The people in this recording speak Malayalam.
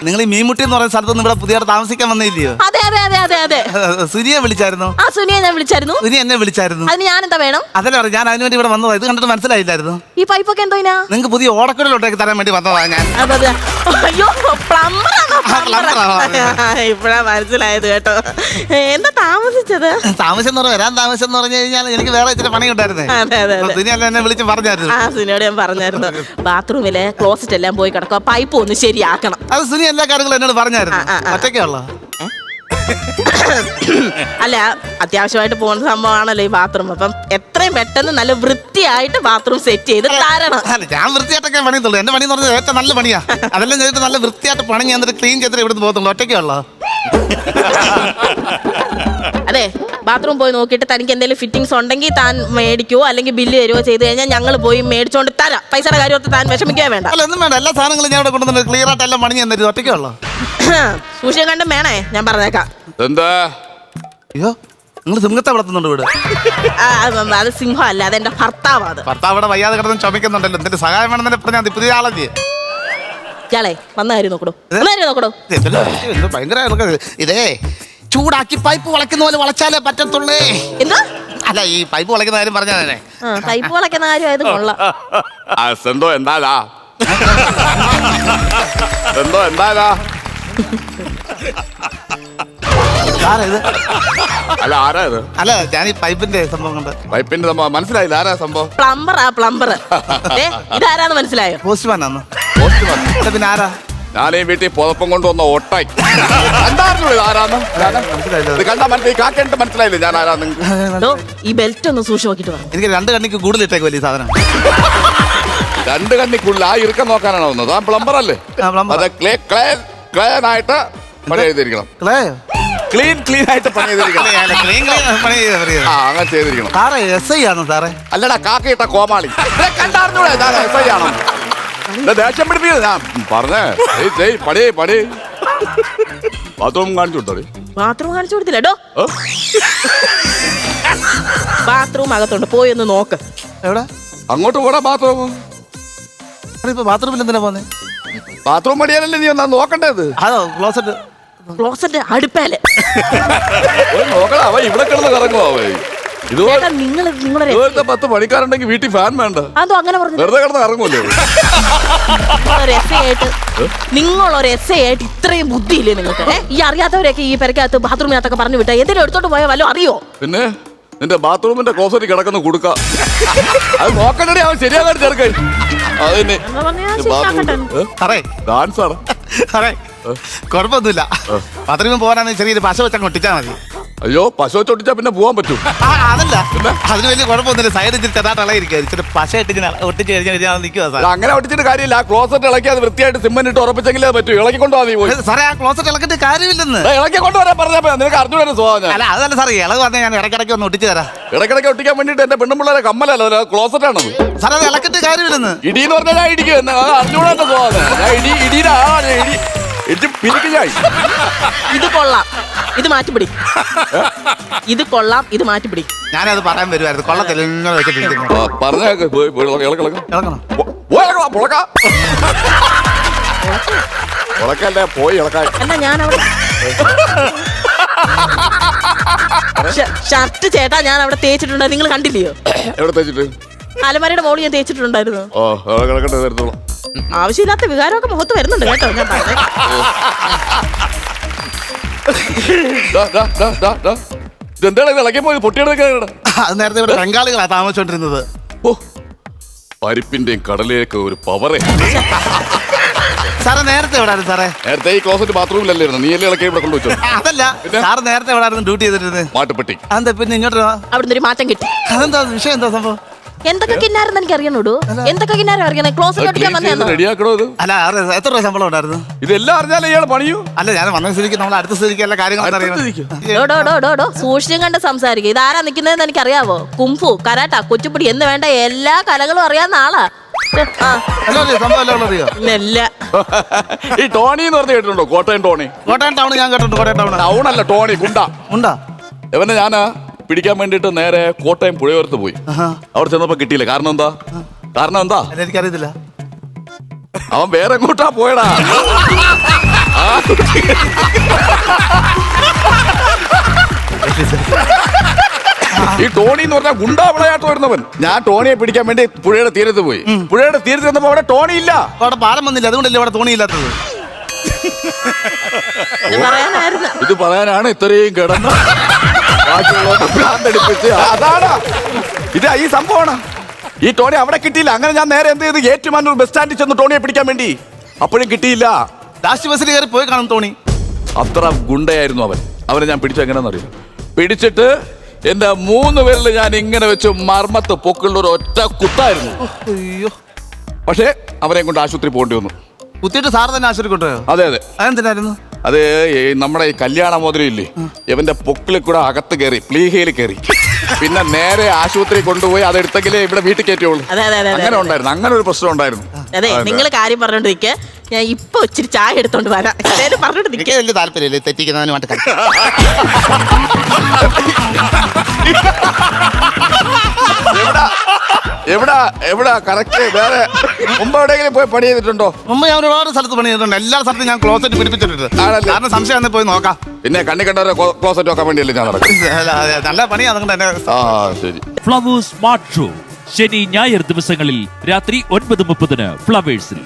നിങ്ങൾ ഈ മീൻമുട്ടി എന്ന് പറയുന്ന സ്ഥലത്തൊന്നും ഇവിടെ പുതിയ താമസിക്കാൻ വന്നില്ലയോ? അതെ അതെ അതെ അതെ അതെ. സുനിയെ വിളിച്ചായിരുന്നു? ആ സുനിയെ ഞാൻ വിളിച്ചായിരുന്നു. സുനി എന്നെ വിളിച്ചായിരുന്നു. അതിന് ഞാൻ എന്താ വേണം? അതല്ല പറഞ്ഞു, ഞാൻ അതിനുവേണ്ടി ഇവിടെ വന്നതാ. ഇത് കണ്ടിട്ട് മനസ്സിലായില്ലായിരുന്നു. ഈ പൈപ്പൊക്കെ എന്തോ നിങ്ങൾക്ക് പുതിയ ഓടക്കുഴലോട്ടേക്ക് തരാൻ വേണ്ടി വന്നതാ ഞാൻ. അയ്യോ ഇപ്പഴാ മനസ്സിലായത് കേട്ടോ. എന്താ താമസിച്ചത്? താമസം വരാൻ താമസം എന്ന് പറഞ്ഞു കഴിഞ്ഞാൽ എനിക്ക് വേറെ ഇച്ചിരി പണി ഉണ്ടായിരുന്നേ. സുനി അല്ല എന്നെ വിളിച്ച് പറഞ്ഞായിരുന്നു. ആ സുനിയോട് ഞാൻ പറഞ്ഞായിരുന്നു ബാത്റൂമിലെ ക്ലോസറ്റ് എല്ലാം പോയി കിടക്കുക, പൈപ്പ് ഒന്ന് ശരിയാക്കണം. അത് സുനി എല്ലാ കാര്യങ്ങളും എന്നോട് പറഞ്ഞായിരുന്നു. ഒറ്റയ്ക്കുള്ള അല്ല, അത്യാവശ്യമായിട്ട് പോകുന്ന സംഭവമാണല്ലോ ഈ ബാത്റൂം. അപ്പം എത്രയും പെട്ടെന്ന് നല്ല വൃത്തിയായിട്ട് ബാത്റൂം സെറ്റ് ചെയ്ത് തരണം. ഞാൻ വൃത്തിയായിട്ടൊക്കെ പണിയുള്ളൂ. എന്റെ പണി എന്ന് പറഞ്ഞാൽ ഏറ്റവും നല്ല പണിയാ. അതെല്ലാം ചെയ്തിട്ട് നല്ല വൃത്തിയായിട്ട് പണി ഞാൻ ക്ലീൻ ചെയ്തിട്ട് ഇവിടുന്ന് പോകത്തുള്ളൂ. ഒറ്റയ്ക്കുള്ള അതെ, ബാത്റൂം പോയി നോക്കിയിട്ട് തനിക്ക് എന്തെങ്കിലും ഫിറ്റിംഗ്സ് ഉണ്ടെങ്കിൽ താൻ മേടിക്കുവോ അല്ലെങ്കിൽ ബില്ല് തരുവോ ചെയ്ത് കഴിഞ്ഞാൽ ഞങ്ങൾ പോയി മേടിച്ചോണ്ട് തരാം. പൈസയുടെ കാര്യമൊക്കെ താൻ വിഷമിക്കാൻ വേണ്ട. അല്ല, ഒന്നും വേണ്ട. എല്ലാ സാധനങ്ങളും ഞാൻ ഇവിടെ കൊണ്ടുവന്നിട്ട് ക്ലിയർ ആയിട്ട് എല്ലാം പണി ഞാൻ തരും. ഒറ്റയ്ക്കുള്ള സൂക്ഷിക്കാൻ കണ്ടും വേണേ, ഞാൻ പറഞ്ഞേക്കാം. എന്താ അയ്യോ, നിങ്ങൾ സിംഹത്തെ വളർത്തുന്നുണ്ട് ഇവിടെ? അത് സിംഹം അല്ല, അതെന്റെ ഭർത്താവ്. ഭർത്താവ് ഇവിടെ വയ്യാതെ കിടന്ന് ചുമക്കുന്നുണ്ടല്ലോ. എന്തിന്റെ സഹായം വേണമെന്നെ പറഞ്ഞാൽ മതി. പുതിയ ആളല്ലേ ഇയാളെ? വന്ന കാര്യം നോക്കടോ. ഭയങ്കര ഇതേ ചൂടാക്കി പൈപ്പ് വളയ്ക്കുന്ന പോലെ വളച്ചാലേ പറ്റത്തുള്ളേ. എന്താ? അല്ല, ഈ പൈപ്പ് വളയ്ക്കുന്ന കാര്യം പറഞ്ഞാലേ. പൈപ്പ് വളയ്ക്കുന്ന കാര്യം കൊള്ളാം. എന്തോ എന്താ എന്തോ എന്താ അല്ല, ആരാ ഇത്? അല്ല, ഞാൻ ഈ പൈപ്പിന്റെ സംഭവം കണ്ട്. പൈപ്പിന്റെ സംഭവം മനസ്സിലായില്ല. ആരാ സംഭവം? പ്ലംബർ. ഇതാരാന്ന് മനസ്സിലായോ? പോസ്റ്റ്മാനാന്ന്. പിന്നെ ആരാ? ഞാൻ ഈ വീട്ടിൽ പുതപ്പം കൊണ്ടുവന്ന ഓട്ടായി. എന്തായിരുന്നു ഇത്? ആരാന്ന് ഇത് കണ്ടാ മനസ്സിലായി? കാക്കേണ്ട മനസ്സിലായില്ലേ ഞാൻ ആരാന്ന്? ഈ ബെൽറ്റ് ഒന്ന് സൂക്ഷിച്ച് നോക്കിട്ട് പറഞ്ഞു. എനിക്ക് 2 കണ്ണിക്ക് കൂടുതൽ ഇട്ടേക്ക് വലിയ സാധനം. 2 കണ്ണിക്കുള്ളിൽ ആ ഇറുക്കം നോക്കാനാണ് വന്നത്. ആ പ്ലംബർ അല്ലേ? അത് ക്ലീൻ ആയിട്ട് പണി ചെയ്തിരിക്കണം. ക്ലീൻ ആയിട്ട് പണി ചെയ്തിരിക്കണം. അങ്ങനെ ചെയ്തിരിക്കണം. സാറേ SI ആണോ സാറേ? അല്ലടാ, കാക്കയിട്ട കോമാളി. കണ്ടാർന്നൂടെ SI ആണോ? ദേഷ്യം പിടിപ്പിക്കുന്നത് ഞാൻ പറഞ്ഞേ. പണി ബാത്റൂം കാണിച്ചു കൊടുത്തോളി. ബാത്റൂം കാണിച്ചു കൊടുത്തില്ലോ. ബാത്റൂം അകത്തുണ്ട്, പോയി ഒന്ന് നോക്ക്. എവിടെ? അങ്ങോട്ട് പോടാ. ബാത്റൂം ഇപ്പൊ ബാത്റൂമിൽ എന്തിനാ പോന്നെ? ബാത്റൂം പണിയാനല്ലേ നീ ഒന്നാ നോക്കണ്ടേത്? അതോ ക്ലോസറ്റ് അടുപ്പേല് നോക്കടാ. അവ ഇവിടെ കിടന്ന് കറങ്ങുവോ? ഇതുപോലെ നിങ്ങളൊരു 10 പണിക്കാരുണ്ടെങ്കിൽ വീട്ടിൽ ഫാൻ വേണ്ട. അതോ അങ്ങനെ പറഞ്ഞു വെറുതെ കിടന്ന് ഇറങ്ങൂല്ലേ? നിങ്ങളൊരു SI ആയിട്ട് ഇത്രയും ബുദ്ധിയില്ലേ നിങ്ങൾക്ക്? ഈ അറിയാത്തവരൊക്കെ ഈ പെരക്കകത്ത് ബാത്റൂമിനകത്തൊക്കെ പറഞ്ഞു വിട്ടാ എന്തെങ്കിലും എടുത്തോട്ട് പോയാൽ വല്ലോ അറിയോ? പിന്നെ നിന്റെ ബാത്റൂമിന്റെ ക്ലോസറ്റ് കിടക്കുന്ന കൊടുക്ക. അത് നോക്കണ്ടേ അവൻ ശരിയാകാൻ ചേർക്കാൻ. അതന്നെ ഡാൻസാണ്. കുഴപ്പമൊന്നുമില്ല. ബാത്റൂമിൽ പോകാനാണെങ്കിൽ ചെറിയൊരു പശ വെച്ചാൽ ഒട്ടിച്ചാൽ മതി. അയ്യോ, പശു ചൊട്ടിച്ചാ പിന്നെ പോവാൻ പറ്റും. അതല്ല, അതിന് വലിയ കുഴപ്പമൊന്നുമില്ല. സൈഡ് ചെറുതായിട്ട് ഇളയിരിക്കും. ഇച്ചിരി പശ ഒട്ടിച്ച് കഴിഞ്ഞാൽ നിൽക്കുക. അങ്ങനെ ഒട്ടിച്ചിട്ട് കാര്യമില്ല. ആ ക്ലോസറ്റ് ഇളക്കി അത് വൃത്തിയായിട്ട് സിമെന്റ് ഇട്ട് ഉറപ്പിച്ചെങ്കിലേ പറ്റൂ. ഇളക്കി കൊണ്ടുപോകാൻ പോയി. സാറേ, ആ ക്ലോസറ്റ് ഇളക്കിട്ട് കാര്യമില്ലെന്ന്. ഇളക്കി കൊണ്ടുവരാൻ പറഞ്ഞപ്പോ നിനക്ക് അറിഞ്ഞൂടെ സ്വഭാവം? അല്ല, അതല്ല സാറേ, ഇളവ് പറഞ്ഞാൽ ഞാൻ ഇടയ്ക്കിടയ്ക്ക് ഒന്ന് ഒട്ടിച്ച് തരാം. ഇടയ്ക്കിടയ്ക്ക് ഒട്ടിക്കാൻ വേണ്ടിട്ട് എന്റെ പെണ്ണുമ്പിള്ളേരെ കമ്മലല്ലോ, ക്ലോസറ്റ് ആണത്. സാറേ, അത് ഇളക്കിട്ട് കാര്യമില്ലെന്ന്. ഇടിന്ന് പറഞ്ഞാൽ ഞാൻ ഇടിക്കും. അറിഞ്ഞൂടെ എന്റെ സ്വഭാവം. ഞാൻ ഇടിയുടെ ആളാണ്. ഇത് കൊള്ളാം, ഇത് മാറ്റിപ്പിടി. ഇത് കൊള്ളാം, ഇത് മാറ്റിപ്പിടി. ഞാനത് പറയാൻ വരുമായിരുന്നു. കൊള്ളത്തില്ല പറഞ്ഞേക്ക്. പോയി ഇളക്കാൻ. എന്നാ ഞാൻ അവിടെ ഷർട്ട് ചേട്ടാ ഞാൻ അവിടെ തേച്ചിട്ടുണ്ട്. നിങ്ങൾ കണ്ടില്ലയോ? എവിടെ തേച്ചിട്ട്? അലമാരയുടെ മോള് ഞാൻ തേച്ചിട്ടുണ്ടായിരുന്നു. ഓ, ആവശ്യമില്ലാത്ത വികാരമൊക്കെ മുഖത്ത് വരുന്നുണ്ട് കേട്ടോ. ഞാൻ എന്താണ് ഇളക്കി പോയി പൊട്ടിയെടുക്ക? അത് നേരത്തെ ഇവിടെ ബംഗാളികളാ താമസിച്ചോണ്ടിരുന്നത്. ഓ, പരിപ്പിന്റെയും കടലയൊക്കെ ഒരു പവറേ. സാറേ, നേരത്തെ എവിടായിരുന്നു സാറേ? നേരത്തെ ഈ ക്ലോസറ്റ് ബാത്റൂമിലല്ലായിരുന്നു. നീ എല്ലാം ഇളക്കി ഇവിടെ കൊണ്ടുവച്ചോ? അതല്ല സാറ് നേരത്തെ എവിടായിരുന്നു ഡ്യൂട്ടി ചെയ്തിരുന്നത്? മാട്ടുപ്പെട്ടി. അതെന്താ പിന്നെ ഇങ്ങോട്ട് അവിടുന്ന് ഒരു മാറ്റം കിട്ടി? അതെന്താ വിഷയം? എന്താ സംഭവം? എന്തൊക്കെ കിന്നാരെന്ന് എനിക്ക് അറിയണോടൂ. എന്തൊക്കെ കിന്നാരം അറിയണേ? ക്ലോസറ്റ് റെഡിയാക്കണോ? അല്ല, എത്ര രൂപ ശമ്പളം ഉണ്ടായിരുന്നു? ഇതെല്ലാം അറിഞ്ഞാലേ ഇയാൾ പണിയൂ. അല്ല, ഞാൻ വന്ന സ്ഥിതിക്ക് നമ്മൾ അടുത്ത സ്ഥിതിക്ക് എല്ലാ കാര്യങ്ങളും സൂക്ഷിച്ചും കണ്ട് സംസാരിക്കും. ഇതാരാ നിൽക്കുന്നതെന്ന് എനിക്ക് അറിയാവോ? കുംഫു, കരാട്ട, കൊച്ചുപിടി എന്ന് വേണ്ട എല്ലാ കലകളും അറിയാവുന്ന ആളാ. ഈ ടോണി എന്ന് പറഞ്ഞ് കേട്ടിട്ടുണ്ടോ? കോട്ടയം ടോണി. കോട്ടയം ടൗൺ ഞാൻ കേട്ടിട്ടുണ്ട്. കോട്ടയം ടൗൺ ടൗൺ അല്ല, ടോണി. ഉണ്ടാ ഇവനെ ഞാനാ പിടിക്കാൻ വേണ്ടിട്ട് നേരെ കോട്ടയം പുഴയോരത്ത് പോയി. അവിടെ ചെന്നപ്പോ കിട്ടിയില്ല. കാരണം എന്താ? എനിക്കറിയത്തില്ല. അവൻ വേറെ എങ്ങോട്ടാ പോയടാ. ഈ ടോണി എന്ന് പറഞ്ഞാൽ ഗുണ്ടാ വിളയാട്ട് വരുന്നവൻ. ഞാൻ ടോണിയെ പിടിക്കാൻ വേണ്ടി പുഴയുടെ തീരത്ത് പോയി. പുഴയുടെ തീരത്ത് ചെന്നപ്പോ അവിടെ ടോണി ഇല്ല. അവിടെ പാലം വന്നില്ല, അതുകൊണ്ടല്ലേ അവിടെ തോണിയില്ലാത്തത്. ഇത് പറയാനാണ് ഇത്രയും കിടന്ന് ഭ്രാന്തടിപ്പിച്ച്. അതാണ് ഇത്, ഈ സംഭവമാണ്. ഈ ടോണി അവിടെ കിട്ടിയില്ല. അങ്ങനെ ഞാൻ നേരെ എന്ത് ചെയ്ത് ഏറ്റുമാനൂർ ബസ് സ്റ്റാൻഡിൽ ചെന്ന് ടോണിയെ പിടിക്കാൻ വേണ്ടി. അപ്പോഴും കിട്ടിയില്ല. ലാസ്റ്റ് ബസ്സിൽ കയറി പോയി കാണും ടോണി. അത്ര ഗുണ്ടയായിരുന്നു അവൻ. അവനെ ഞാൻ പിടിച്ചു എങ്ങനെയാണെന്നറിയാം. പിടിച്ചിട്ട് എന്റെ 3 പേരിൽ ഞാൻ ഇങ്ങനെ വെച്ച് മർമ്മത്ത് പൊക്കുള്ള ഒരു ഒറ്റ കുത്തായിരുന്നു. അയ്യോ. പക്ഷേ അവനെ കൊണ്ട് ആശുപത്രി പോകേണ്ടി വന്നു. കുത്തിയിട്ട് സാർ തന്നെ ആശുപത്രി കൊണ്ടുപോയോ? അതെ അതെ. അതെന്തിനായിരുന്നു? അത് നമ്മുടെ ഈ കല്യാണ മോതിരയില്ലേ, ഇവന്റെ പൊക്കിളിൽ കൂടെ അകത്ത് കയറി, പ്ലീഹയിൽ കയറി. പിന്നെ നേരെ ആശുപത്രി കൊണ്ടുപോയി അതെടുത്തെങ്കിലേ ഇവിടെ വീട്ടിൽ കയറ്റുള്ളൂ. അങ്ങനെ ഉണ്ടായിരുന്നു. അങ്ങനെ ഒരു പ്രശ്നം ഉണ്ടായിരുന്നു. അതെ, നിങ്ങൾ കാര്യം പറഞ്ഞോണ്ട് നിൽക്കുക. ഞാൻ ഇപ്പൊ ഇച്ചിരി ചായ എടുത്തോണ്ട് വരാം. പറഞ്ഞോണ്ട് നിൽക്കുക. വലിയ താല്പര്യമില്ലേ തെറ്റിക്കുന്നതിന് വേണ്ടി. എവിടാ കറക്റ്റ്? വേറെ മുമ്പ് എവിടെയെങ്കിലും പോയി പണി ചെയ്തിട്ടുണ്ടോ? മുമ്പ് ഞാൻ ഒരുപാട് സ്ഥലത്ത് പണി ചെയ്തിട്ടുണ്ട്. എല്ലാ സ്ഥലത്തും ഞാൻ ക്ലോസറ്റ് പിടിപ്പിച്ചിട്ടുണ്ട്. കാരണം സംശയം പോയി നോക്കാം. പിന്നെ കണ്ണി കണ്ടവരെ ക്ലോസറ്റ് നോക്കാൻ വേണ്ടിയല്ലേ ഞാൻ നടക്കും. നല്ല പണിയാണ്. അതുകൊണ്ട് തന്നെ ശരി. ഫ്ലവേഴ്സ് സ്മാർട്ട് ഷോ ശനി ഞായർ ദിവസങ്ങളിൽ രാത്രി 9:30 ഫ്ലവേഴ്സിൽ.